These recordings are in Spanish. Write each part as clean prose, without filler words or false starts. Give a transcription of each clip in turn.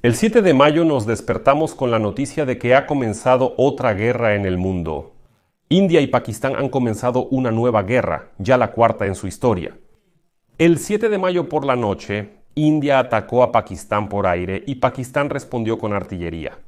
El 7 de mayo nos despertamos con la noticia de que ha comenzado otra guerra en el mundo. India y Pakistán han comenzado una nueva guerra, ya la cuarta en su historia. El 7 de mayo por la noche, India atacó a Pakistán por aire y Pakistán respondió con artillería.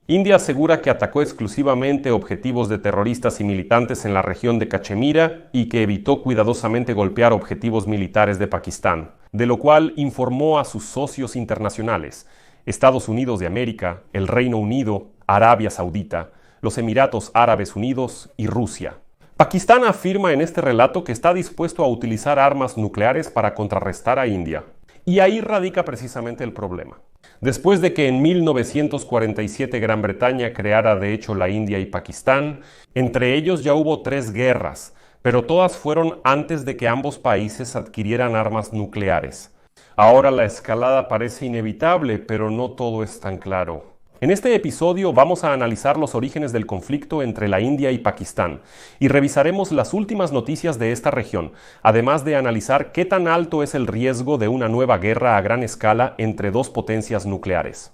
India asegura que atacó exclusivamente objetivos de terroristas y militantes en la región de Cachemira y que evitó cuidadosamente golpear objetivos militares de Pakistán, de lo cual informó a sus socios internacionales, Estados Unidos de América, el Reino Unido, Arabia Saudita, los Emiratos Árabes Unidos y Rusia. Pakistán afirma en este relato que está dispuesto a utilizar armas nucleares para contrarrestar a India. Y ahí radica precisamente el problema. Después de que en 1947 Gran Bretaña creara de hecho la India y Pakistán, entre ellos ya hubo 3 guerras, pero todas fueron antes de que ambos países adquirieran armas nucleares. Ahora la escalada parece inevitable, pero no todo es tan claro. En este episodio vamos a analizar los orígenes del conflicto entre la India y Pakistán y revisaremos las últimas noticias de esta región, además de analizar qué tan alto es el riesgo de una nueva guerra a gran escala entre dos potencias nucleares.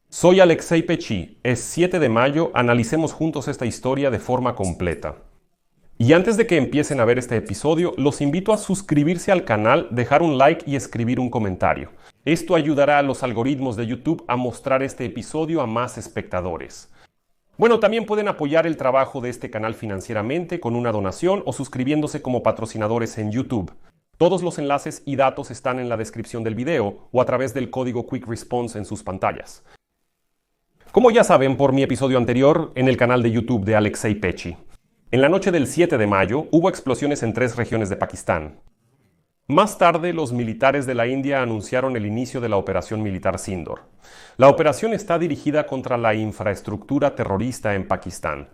Soy Alexei Pechi, es 7 de mayo, analicemos juntos esta historia de forma completa. Y antes de que empiecen a ver este episodio, los invito a suscribirse al canal, dejar un like y escribir un comentario. Esto ayudará a los algoritmos de YouTube a mostrar este episodio a más espectadores. Bueno, también pueden apoyar el trabajo de este canal financieramente con una donación o suscribiéndose como patrocinadores en YouTube. Todos los enlaces y datos están en la descripción del video o a través del código Quick Response en sus pantallas. Como ya saben por mi episodio anterior en el canal de YouTube de Alexei Pechi, en la noche del 7 de mayo hubo explosiones en 3 regiones de Pakistán. Más tarde, los militares de la India anunciaron el inicio de la operación militar Sindor. La operación está dirigida contra la infraestructura terrorista en Pakistán.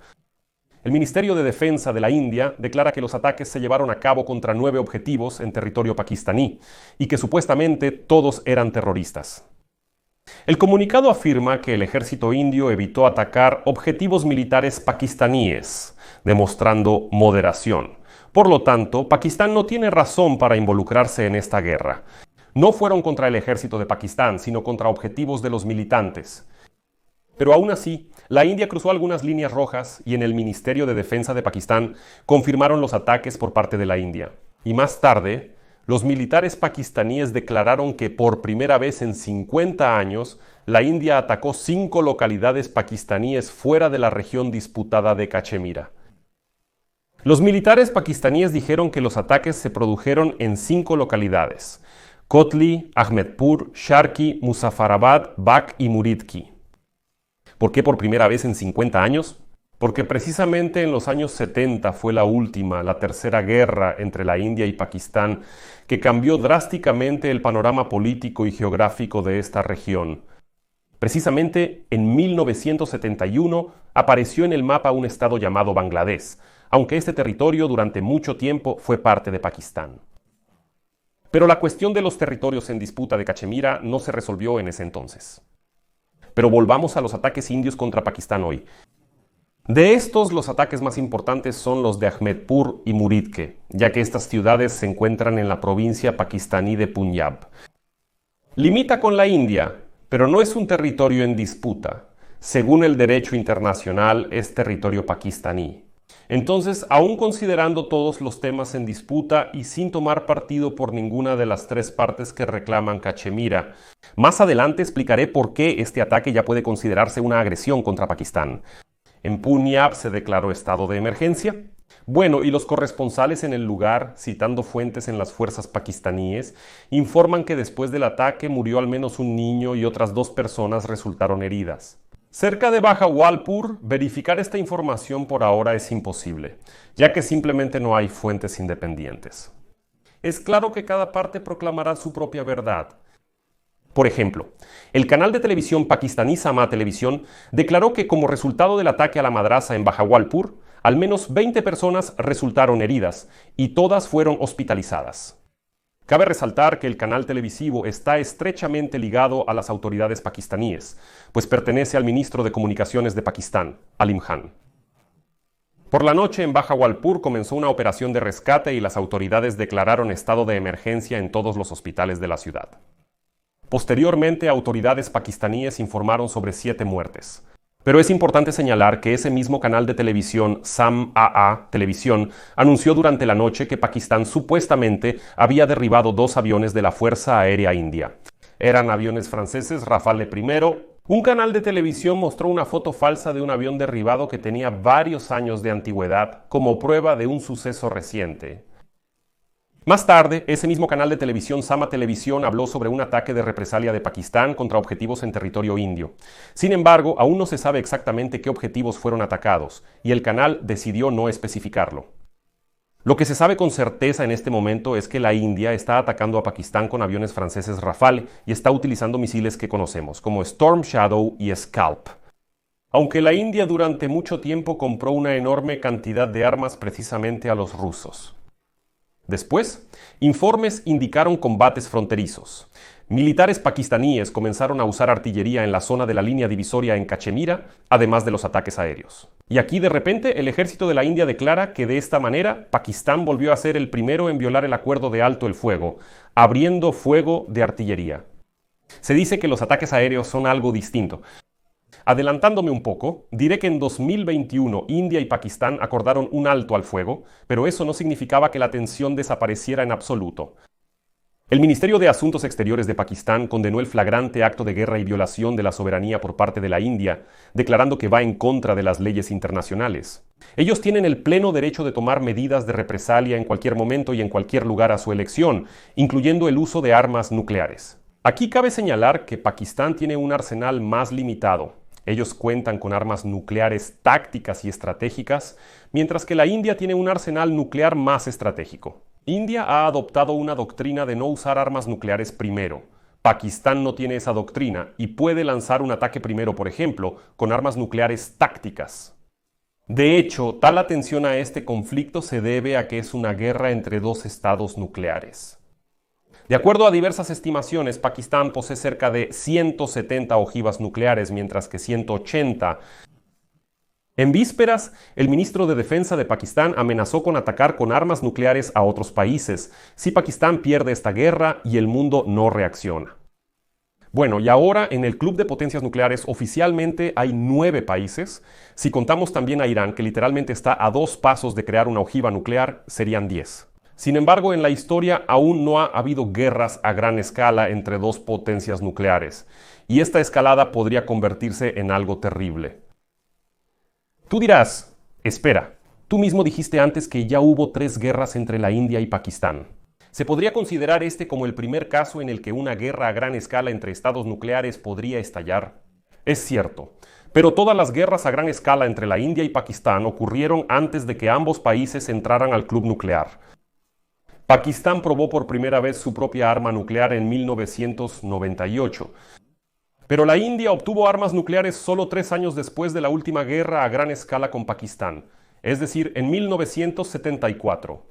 El Ministerio de Defensa de la India declara que los ataques se llevaron a cabo contra 9 objetivos en territorio pakistaní y que supuestamente todos eran terroristas. El comunicado afirma que el ejército indio evitó atacar objetivos militares pakistaníes, demostrando moderación. Por lo tanto, Pakistán no tiene razón para involucrarse en esta guerra. No fueron contra el ejército de Pakistán, sino contra objetivos de los militantes. Pero aún así, la India cruzó algunas líneas rojas y en el Ministerio de Defensa de Pakistán confirmaron los ataques por parte de la India. Y más tarde, los militares pakistaníes declararon que por primera vez en 50 años, la India atacó 5 localidades pakistaníes fuera de la región disputada de Cachemira. Los militares pakistaníes dijeron que los ataques se produjeron en 5 localidades: Kotli, Ahmedpur, Sharki, Muzaffarabad, Bak y Muridki. ¿Por qué por primera vez en 50 años? Porque precisamente en los años 70 fue la última, la tercera guerra entre la India y Pakistán, que cambió drásticamente el panorama político y geográfico de esta región. Precisamente en 1971 apareció en el mapa un estado llamado Bangladesh, aunque este territorio durante mucho tiempo fue parte de Pakistán. Pero la cuestión de los territorios en disputa de Cachemira no se resolvió en ese entonces. Pero volvamos a los ataques indios contra Pakistán hoy. De estos, los ataques más importantes son los de Ahmedpur y Muridke, ya que estas ciudades se encuentran en la provincia pakistaní de Punjab. Limita con la India, pero no es un territorio en disputa. Según el derecho internacional, es territorio pakistaní. Entonces, aún considerando todos los temas en disputa y sin tomar partido por ninguna de las 3 partes que reclaman Cachemira, más adelante explicaré por qué este ataque ya puede considerarse una agresión contra Pakistán. En Punjab se declaró estado de emergencia. Bueno, y los corresponsales en el lugar, citando fuentes en las fuerzas pakistaníes, informan que después del ataque murió al menos un niño y otras 2 personas resultaron heridas. Cerca de Bahawalpur, verificar esta información por ahora es imposible, ya que simplemente no hay fuentes independientes. Es claro que cada parte proclamará su propia verdad. Por ejemplo, el canal de televisión pakistaní Sama Televisión declaró que como resultado del ataque a la madrasa en Bahawalpur, al menos 20 personas resultaron heridas y todas fueron hospitalizadas. Cabe resaltar que el canal televisivo está estrechamente ligado a las autoridades pakistaníes, pues pertenece al ministro de Comunicaciones de Pakistán, Alim Khan. Por la noche en Bahawalpur comenzó una operación de rescate y las autoridades declararon estado de emergencia en todos los hospitales de la ciudad. Posteriormente, autoridades pakistaníes informaron sobre 7 muertes. Pero es importante señalar que ese mismo canal de televisión, SAM-AA Televisión, anunció durante la noche que Pakistán supuestamente había derribado 2 aviones de la Fuerza Aérea India. Eran aviones franceses Rafale I. Un canal de televisión mostró una foto falsa de un avión derribado que tenía varios años de antigüedad como prueba de un suceso reciente. Más tarde, ese mismo canal de televisión, Sama Televisión, habló sobre un ataque de represalia de Pakistán contra objetivos en territorio indio. Sin embargo, aún no se sabe exactamente qué objetivos fueron atacados, y el canal decidió no especificarlo. Lo que se sabe con certeza en este momento es que la India está atacando a Pakistán con aviones franceses Rafale y está utilizando misiles que conocemos, como Storm Shadow y Scalp. Aunque la India durante mucho tiempo compró una enorme cantidad de armas precisamente a los rusos. Después, informes indicaron combates fronterizos. Militares pakistaníes comenzaron a usar artillería en la zona de la línea divisoria en Cachemira, además de los ataques aéreos. Y aquí de repente el ejército de la India declara que de esta manera Pakistán volvió a ser el primero en violar el acuerdo de alto el fuego, abriendo fuego de artillería. Se dice que los ataques aéreos son algo distinto. Adelantándome un poco, diré que en 2021 India y Pakistán acordaron un alto al fuego, pero eso no significaba que la tensión desapareciera en absoluto. El Ministerio de Asuntos Exteriores de Pakistán condenó el flagrante acto de guerra y violación de la soberanía por parte de la India, declarando que va en contra de las leyes internacionales. Ellos tienen el pleno derecho de tomar medidas de represalia en cualquier momento y en cualquier lugar a su elección, incluyendo el uso de armas nucleares. Aquí cabe señalar que Pakistán tiene un arsenal más limitado. Ellos cuentan con armas nucleares tácticas y estratégicas, mientras que la India tiene un arsenal nuclear más estratégico. India ha adoptado una doctrina de no usar armas nucleares primero. Pakistán no tiene esa doctrina y puede lanzar un ataque primero, por ejemplo, con armas nucleares tácticas. De hecho, tal atención a este conflicto se debe a que es una guerra entre 2 estados nucleares. De acuerdo a diversas estimaciones, Pakistán posee cerca de 170 ojivas nucleares, mientras que 180. En vísperas, el ministro de Defensa de Pakistán amenazó con atacar con armas nucleares a otros países si Pakistán pierde esta guerra y el mundo no reacciona. Bueno, y ahora en el Club de Potencias Nucleares oficialmente hay 9 países. Si contamos también a Irán, que literalmente está a 2 pasos de crear una ojiva nuclear, serían 10. Sin embargo, en la historia aún no ha habido guerras a gran escala entre 2 potencias nucleares, y esta escalada podría convertirse en algo terrible. Tú dirás, espera, tú mismo dijiste antes que ya hubo 3 guerras entre la India y Pakistán. ¿Se podría considerar este como el primer caso en el que una guerra a gran escala entre estados nucleares podría estallar? Es cierto, pero todas las guerras a gran escala entre la India y Pakistán ocurrieron antes de que ambos países entraran al club nuclear. Pakistán probó por primera vez su propia arma nuclear en 1998. Pero la India obtuvo armas nucleares solo 3 años después de la última guerra a gran escala con Pakistán, es decir, en 1974.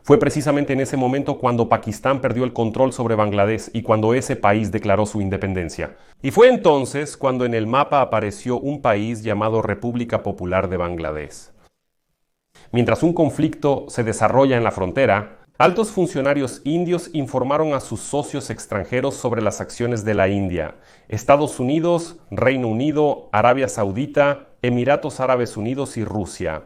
Fue precisamente en ese momento cuando Pakistán perdió el control sobre Bangladesh y cuando ese país declaró su independencia. Y fue entonces cuando en el mapa apareció un país llamado República Popular de Bangladesh. Mientras un conflicto se desarrolla en la frontera, altos funcionarios indios informaron a sus socios extranjeros sobre las acciones de la India, Estados Unidos, Reino Unido, Arabia Saudita, Emiratos Árabes Unidos y Rusia.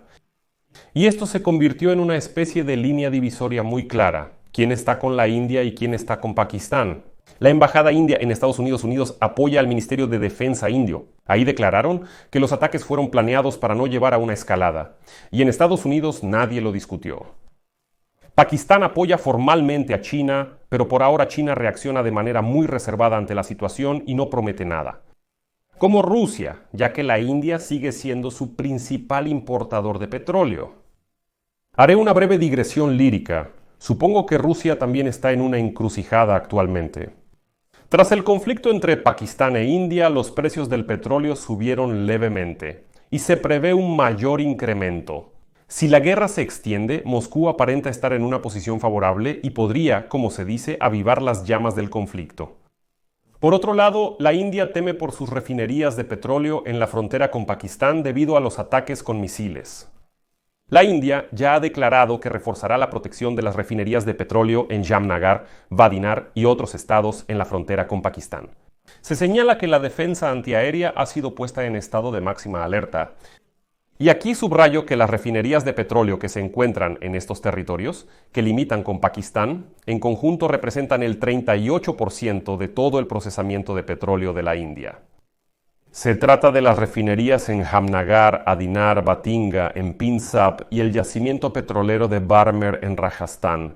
Y esto se convirtió en una especie de línea divisoria muy clara. ¿Quién está con la India y quién está con Pakistán? La embajada india en Estados Unidos apoya al Ministerio de Defensa indio. Ahí declararon que los ataques fueron planeados para no llevar a una escalada. Y en Estados Unidos nadie lo discutió. Pakistán apoya formalmente a China, pero por ahora China reacciona de manera muy reservada ante la situación y no promete nada. Como Rusia, ya que la India sigue siendo su principal importador de petróleo. Haré una breve digresión lírica. Supongo que Rusia también está en una encrucijada actualmente. Tras el conflicto entre Pakistán e India, los precios del petróleo subieron levemente y se prevé un mayor incremento. Si la guerra se extiende, Moscú aparenta estar en una posición favorable y podría, como se dice, avivar las llamas del conflicto. Por otro lado, la India teme por sus refinerías de petróleo en la frontera con Pakistán debido a los ataques con misiles. La India ya ha declarado que reforzará la protección de las refinerías de petróleo en Jamnagar, Vadinar y otros estados en la frontera con Pakistán. Se señala que la defensa antiaérea ha sido puesta en estado de máxima alerta. Y aquí subrayo que las refinerías de petróleo que se encuentran en estos territorios, que limitan con Pakistán, en conjunto representan el 38% de todo el procesamiento de petróleo de la India. Se trata de las refinerías en Jamnagar, Adinar, Batinga, en Pinsap y el yacimiento petrolero de Barmer en Rajasthan.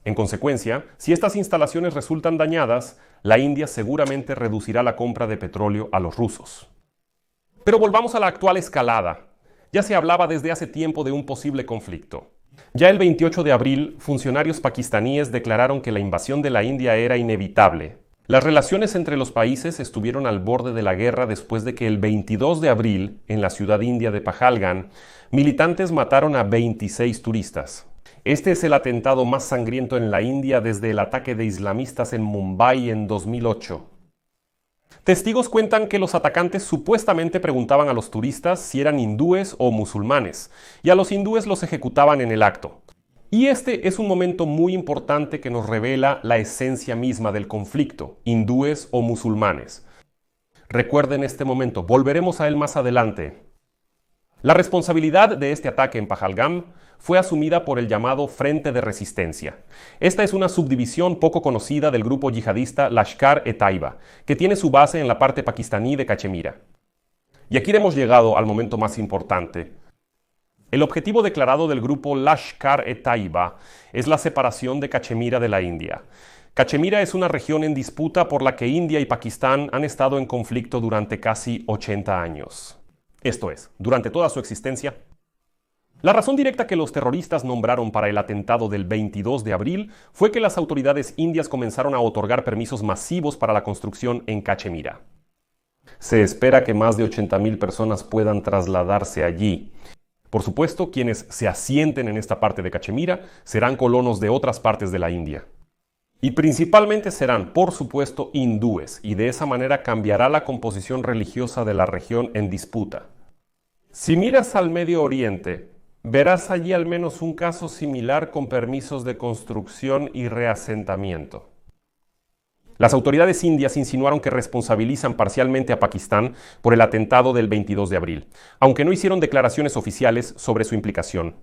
En consecuencia, si estas instalaciones resultan dañadas, la India seguramente reducirá la compra de petróleo a los rusos. Pero volvamos a la actual escalada. Ya se hablaba desde hace tiempo de un posible conflicto. Ya el 28 de abril, funcionarios pakistaníes declararon que la invasión de la India era inevitable. Las relaciones entre los países estuvieron al borde de la guerra después de que el 22 de abril, en la ciudad india de Pahalgam, militantes mataron a 26 turistas. Este es el atentado más sangriento en la India desde el ataque de islamistas en Mumbai en 2008. Testigos cuentan que los atacantes supuestamente preguntaban a los turistas si eran hindúes o musulmanes, y a los hindúes los ejecutaban en el acto. Y este es un momento muy importante que nos revela la esencia misma del conflicto, hindúes o musulmanes. Recuerden este momento, volveremos a él más adelante. La responsabilidad de este ataque en Pahalgam fue asumida por el llamado Frente de Resistencia. Esta es una subdivisión poco conocida del grupo yihadista Lashkar-e-Taiba, que tiene su base en la parte pakistaní de Cachemira. Y aquí hemos llegado al momento más importante. El objetivo declarado del grupo Lashkar-e-Taiba es la separación de Cachemira de la India. Cachemira es una región en disputa por la que India y Pakistán han estado en conflicto durante casi 80 años. Esto es, durante toda su existencia. La razón directa que los terroristas nombraron para el atentado del 22 de abril fue que las autoridades indias comenzaron a otorgar permisos masivos para la construcción en Cachemira. Se espera que más de 80,000 personas puedan trasladarse allí. Por supuesto, quienes se asienten en esta parte de Cachemira serán colonos de otras partes de la India. Y principalmente serán, por supuesto, hindúes, y de esa manera cambiará la composición religiosa de la región en disputa. Si miras al Medio Oriente, verás allí al menos un caso similar con permisos de construcción y reasentamiento. Las autoridades indias insinuaron que responsabilizan parcialmente a Pakistán por el atentado del 22 de abril, aunque no hicieron declaraciones oficiales sobre su implicación.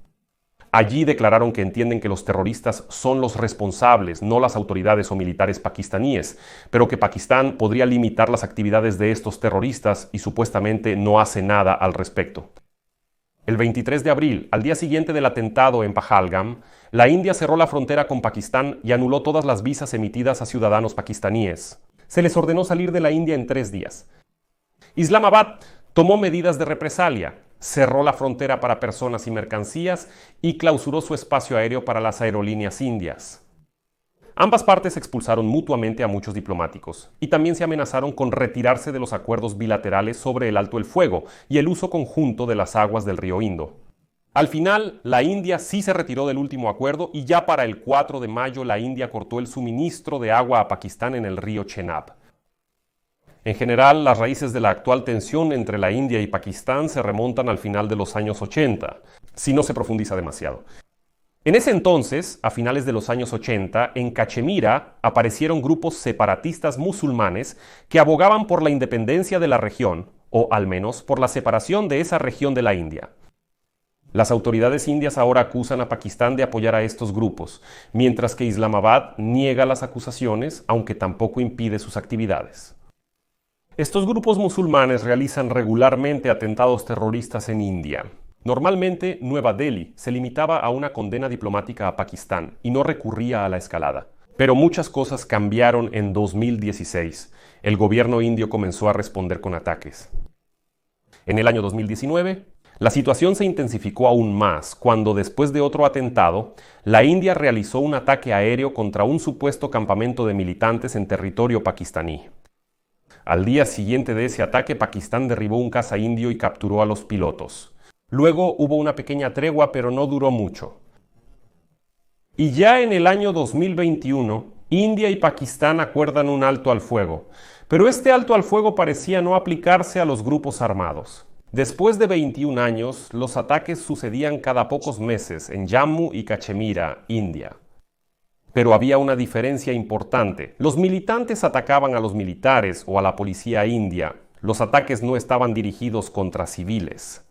Allí declararon que entienden que los terroristas son los responsables, no las autoridades o militares pakistaníes, pero que Pakistán podría limitar las actividades de estos terroristas y supuestamente no hace nada al respecto. El 23 de abril, al día siguiente del atentado en Pahalgam, la India cerró la frontera con Pakistán y anuló todas las visas emitidas a ciudadanos pakistaníes. Se les ordenó salir de la India en 3 días. Islamabad tomó medidas de represalia, cerró la frontera para personas y mercancías y clausuró su espacio aéreo para las aerolíneas indias. Ambas partes expulsaron mutuamente a muchos diplomáticos y también se amenazaron con retirarse de los acuerdos bilaterales sobre el alto el fuego y el uso conjunto de las aguas del río Indo. Al final, la India sí se retiró del último acuerdo y ya para el 4 de mayo la India cortó el suministro de agua a Pakistán en el río Chenab. En general, las raíces de la actual tensión entre la India y Pakistán se remontan al final de los años 80, si no se profundiza demasiado. En ese entonces, a finales de los años 80, en Cachemira aparecieron grupos separatistas musulmanes que abogaban por la independencia de la región, o al menos por la separación de esa región de la India. Las autoridades indias ahora acusan a Pakistán de apoyar a estos grupos, mientras que Islamabad niega las acusaciones, aunque tampoco impide sus actividades. Estos grupos musulmanes realizan regularmente atentados terroristas en India. Normalmente, Nueva Delhi se limitaba a una condena diplomática a Pakistán y no recurría a la escalada. Pero muchas cosas cambiaron en 2016. El gobierno indio comenzó a responder con ataques. En el año 2019, la situación se intensificó aún más cuando, después de otro atentado, la India realizó un ataque aéreo contra un supuesto campamento de militantes en territorio pakistaní. Al día siguiente de ese ataque, Pakistán derribó un caza indio y capturó a los pilotos. Luego hubo una pequeña tregua, pero no duró mucho. Y ya en el año 2021, India y Pakistán acuerdan un alto al fuego. Pero este alto al fuego parecía no aplicarse a los grupos armados. Después de 21 años, los ataques sucedían cada pocos meses en Jammu y Cachemira, India. Pero había una diferencia importante. Los militantes atacaban a los militares o a la policía india. Los ataques no estaban dirigidos contra civiles.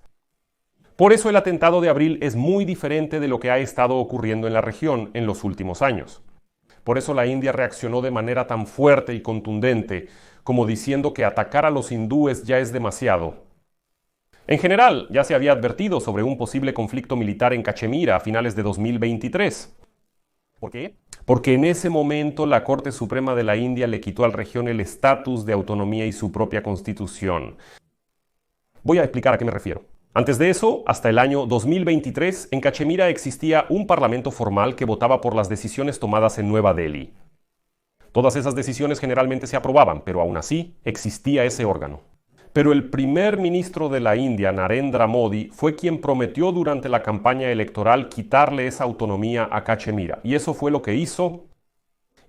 Por eso el atentado de abril es muy diferente de lo que ha estado ocurriendo en la región en los últimos años. Por eso la India reaccionó de manera tan fuerte y contundente, como diciendo que atacar a los hindúes ya es demasiado. En general, ya se había advertido sobre un posible conflicto militar en Cachemira a finales de 2023. ¿Por qué? Porque en ese momento la Corte Suprema de la India le quitó a la región el estatus de autonomía y su propia constitución. Voy a explicar a qué me refiero. Antes de eso, hasta el año 2023, en Cachemira existía un parlamento formal que votaba por las decisiones tomadas en Nueva Delhi. Todas esas decisiones generalmente se aprobaban, pero aún así existía ese órgano. Pero el primer ministro de la India, Narendra Modi, fue quien prometió durante la campaña electoral quitarle esa autonomía a Cachemira. Y eso fue lo que hizo.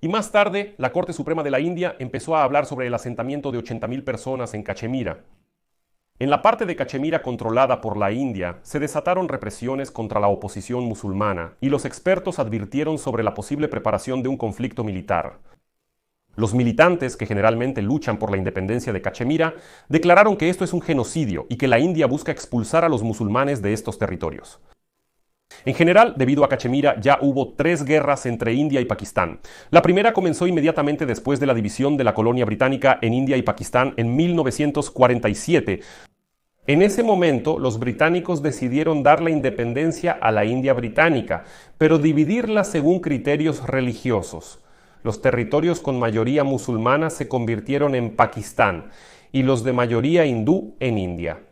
Y más tarde, la Corte Suprema de la India empezó a hablar sobre el asentamiento de 80,000 personas en Cachemira. En la parte de Cachemira controlada por la India, se desataron represiones contra la oposición musulmana y los expertos advirtieron sobre la posible preparación de un conflicto militar. Los militantes, que generalmente luchan por la independencia de Cachemira, declararon que esto es un genocidio y que la India busca expulsar a los musulmanes de estos territorios. En general, debido a Cachemira, ya hubo 3 guerras entre India y Pakistán. La primera comenzó inmediatamente después de la división de la colonia británica en India y Pakistán en 1947. En ese momento, los británicos decidieron dar la independencia a la India británica, pero dividirla según criterios religiosos. Los territorios con mayoría musulmana se convirtieron en Pakistán y los de mayoría hindú en India.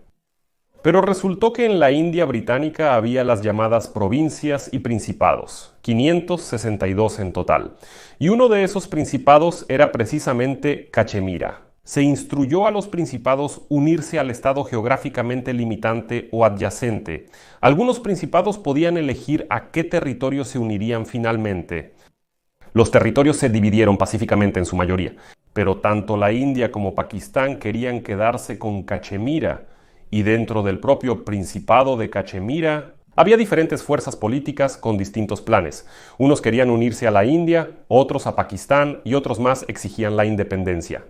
Pero resultó que en la India británica había las llamadas provincias y principados, 562 en total, y uno de esos principados era precisamente Cachemira. Se instruyó a los principados unirse al estado geográficamente limitante o adyacente. Algunos principados podían elegir a qué territorio se unirían finalmente. Los territorios se dividieron pacíficamente en su mayoría, pero tanto la India como Pakistán querían quedarse con Cachemira, y dentro del propio Principado de Cachemira había diferentes fuerzas políticas con distintos planes. Unos querían unirse a la India, otros a Pakistán y otros más exigían la independencia.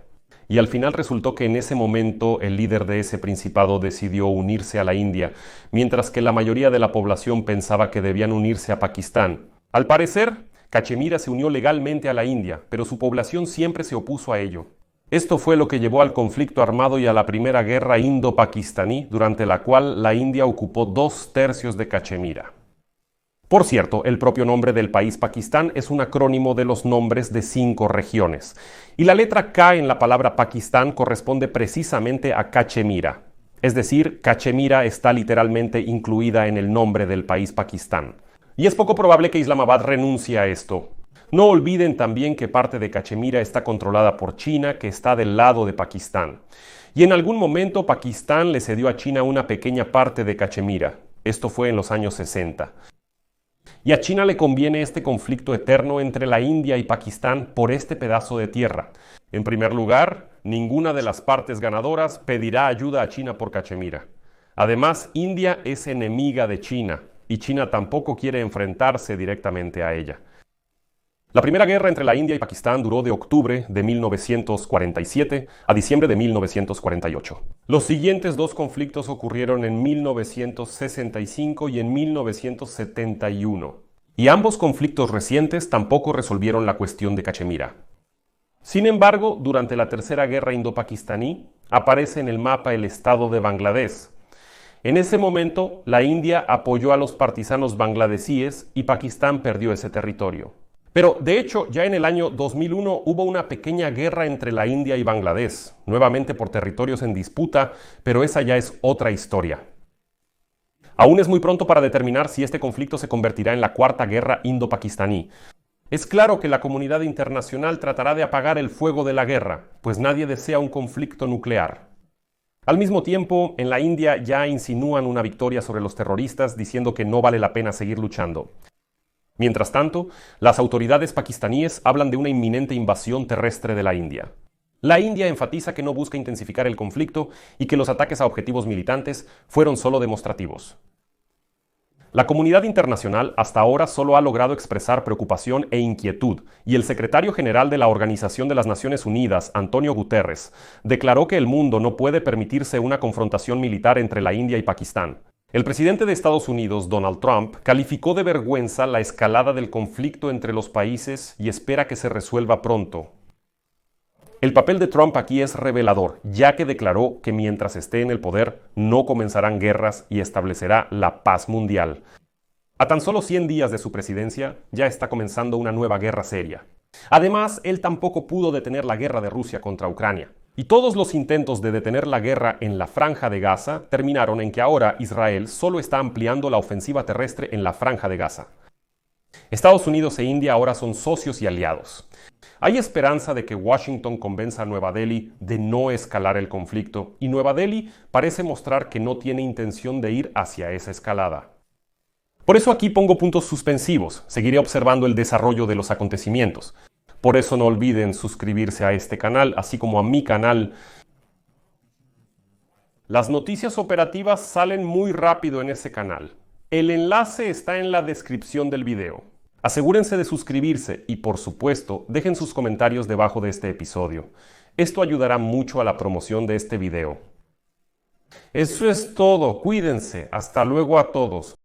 Y al final resultó que en ese momento el líder de ese principado decidió unirse a la India, mientras que la mayoría de la población pensaba que debían unirse a Pakistán. Al parecer, Cachemira se unió legalmente a la India, pero su población siempre se opuso a ello. Esto fue lo que llevó al conflicto armado y a la primera guerra indo-pakistaní, durante la cual la India ocupó 2/3 de Cachemira. Por cierto, el propio nombre del país Pakistán es un acrónimo de los nombres de 5 regiones, y la letra K en la palabra Pakistán corresponde precisamente a Cachemira. Es decir, Cachemira está literalmente incluida en el nombre del país Pakistán. Y es poco probable que Islamabad renuncie a esto. No olviden también que parte de Cachemira está controlada por China, que está del lado de Pakistán. Y en algún momento Pakistán le cedió a China una pequeña parte de Cachemira. Esto fue en los años 60. Y a China le conviene este conflicto eterno entre la India y Pakistán por este pedazo de tierra. En primer lugar, ninguna de las partes ganadoras pedirá ayuda a China por Cachemira. Además, India es enemiga de China, y China tampoco quiere enfrentarse directamente a ella. La primera guerra entre la India y Pakistán duró de octubre de 1947 a diciembre de 1948. Los siguientes 2 conflictos ocurrieron en 1965 y en 1971. Y ambos conflictos recientes tampoco resolvieron la cuestión de Cachemira. Sin embargo, durante la tercera guerra indo-pakistaní, aparece en el mapa el estado de Bangladesh. En ese momento, la India apoyó a los partisanos bangladesíes y Pakistán perdió ese territorio. Pero, de hecho, ya en el año 2001 hubo una pequeña guerra entre la India y Bangladesh, nuevamente por territorios en disputa, pero esa ya es otra historia. Aún es muy pronto para determinar si este conflicto se convertirá en la cuarta guerra indo-pakistaní. Es claro que la comunidad internacional tratará de apagar el fuego de la guerra, pues nadie desea un conflicto nuclear. Al mismo tiempo, en la India ya insinúan una victoria sobre los terroristas, diciendo que no vale la pena seguir luchando. Mientras tanto, las autoridades pakistaníes hablan de una inminente invasión terrestre de la India. La India enfatiza que no busca intensificar el conflicto y que los ataques a objetivos militantes fueron solo demostrativos. La comunidad internacional hasta ahora solo ha logrado expresar preocupación e inquietud, y el secretario general de la Organización de las Naciones Unidas, Antonio Guterres, declaró que el mundo no puede permitirse una confrontación militar entre la India y Pakistán. El presidente de Estados Unidos, Donald Trump, calificó de vergüenza la escalada del conflicto entre los países y espera que se resuelva pronto. El papel de Trump aquí es revelador, ya que declaró que mientras esté en el poder no comenzarán guerras y establecerá la paz mundial. A tan solo 100 días de su presidencia, ya está comenzando una nueva guerra seria. Además, él tampoco pudo detener la guerra de Rusia contra Ucrania. Y todos los intentos de detener la guerra en la Franja de Gaza terminaron en que ahora Israel solo está ampliando la ofensiva terrestre en la Franja de Gaza. Estados Unidos e India ahora son socios y aliados. Hay esperanza de que Washington convenza a Nueva Delhi de no escalar el conflicto, y Nueva Delhi parece mostrar que no tiene intención de ir hacia esa escalada. Por eso aquí pongo puntos suspensivos, seguiré observando el desarrollo de los acontecimientos. Por eso no olviden suscribirse a este canal, así como a mi canal. Las noticias operativas salen muy rápido en ese canal. El enlace está en la descripción del video. Asegúrense de suscribirse y, por supuesto, dejen sus comentarios debajo de este episodio. Esto ayudará mucho a la promoción de este video. Eso es todo, cuídense. Hasta luego a todos.